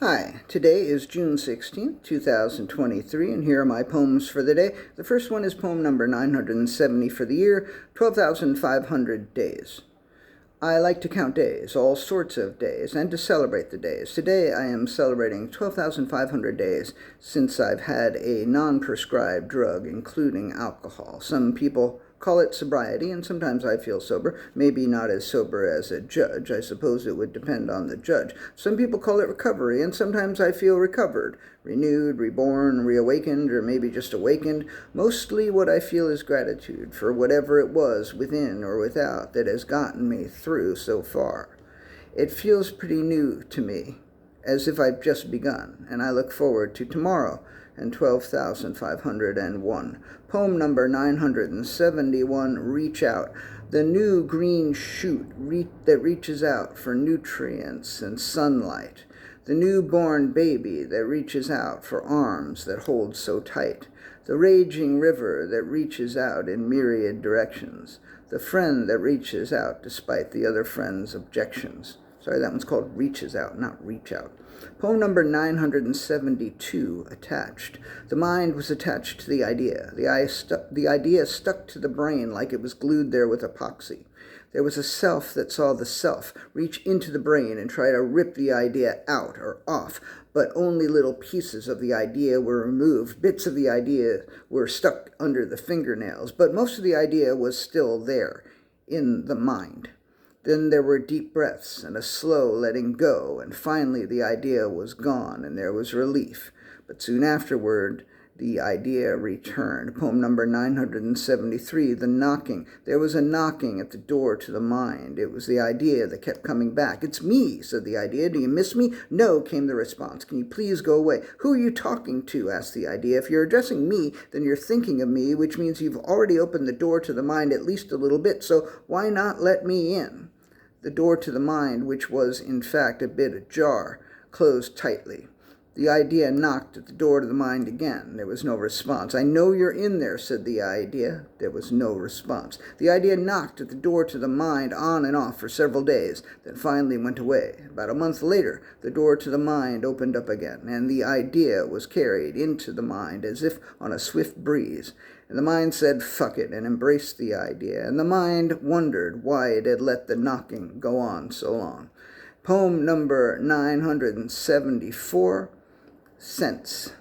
Hi, today is June 16th, 2023, and here are my poems for the day. The first one is poem number 970 for the year, 12,500 days. I like to count days, all sorts of days, and to celebrate the days. Today I am celebrating 12,500 days since I've had a non-prescribed drug, including alcohol. Some people call it sobriety, and sometimes I feel sober. Maybe not as sober as a judge. I suppose it would depend on the judge. Some people call it recovery, and sometimes I feel recovered, renewed, reborn, reawakened, or maybe just awakened. Mostly what I feel is gratitude for whatever it was, within or without, that has gotten me through so far. It feels pretty new to me, as if I've just begun, and I look forward to tomorrow and 12,501. Poem number 971, Reach Out. The new green shoot that reaches out for nutrients and sunlight. The newborn baby that reaches out for arms that hold so tight. The raging river that reaches out in myriad directions. The friend that reaches out despite the other friend's objections. Sorry, that one's called Reaches Out, not Reach Out. Poem number 972, Attached. The mind was attached to the idea. The idea stuck to the brain like it was glued there with epoxy. There was a self that saw the self reach into the brain and try to rip the idea out or off, but only little pieces of the idea were removed. Bits of the idea were stuck under the fingernails, but most of the idea was still there in the mind. Then there were deep breaths and a slow letting go, and finally the idea was gone and there was relief. But soon afterward, the idea returned. Poem number 973, The Knocking. There was a knocking at the door to the mind. It was the idea that kept coming back. It's me, said the idea. Do you miss me? No, came the response. Can you please go away? Who are you talking to? Asked the idea. If you're addressing me, then you're thinking of me, which means you've already opened the door to the mind at least a little bit, so why not let me in? The door to the mind, which was in fact a bit ajar, closed tightly. The idea knocked at the door to the mind again. There was no response. I know you're in there, said the idea. There was no response. The idea knocked at the door to the mind on and off for several days, then finally went away. About a month later, the door to the mind opened up again, and the idea was carried into the mind as if on a swift breeze. And the mind said, fuck it, and embraced the idea. And the mind wondered why it had let the knocking go on so long. Poem number 974, Sense.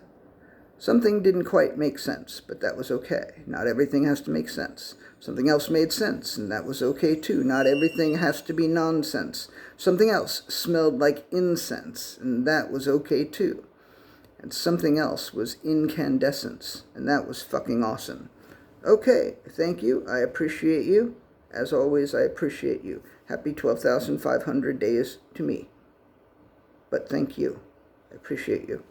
Something didn't quite make sense, but that was okay. Not everything has to make sense. Something else made sense, and that was okay too. Not everything has to be nonsense. Something else smelled like incense, and that was okay too. And something else was incandescence, and that was fucking awesome. Okay, thank you. I appreciate you. As always, I appreciate you. Happy 12,500 days to me. But thank you. I appreciate you.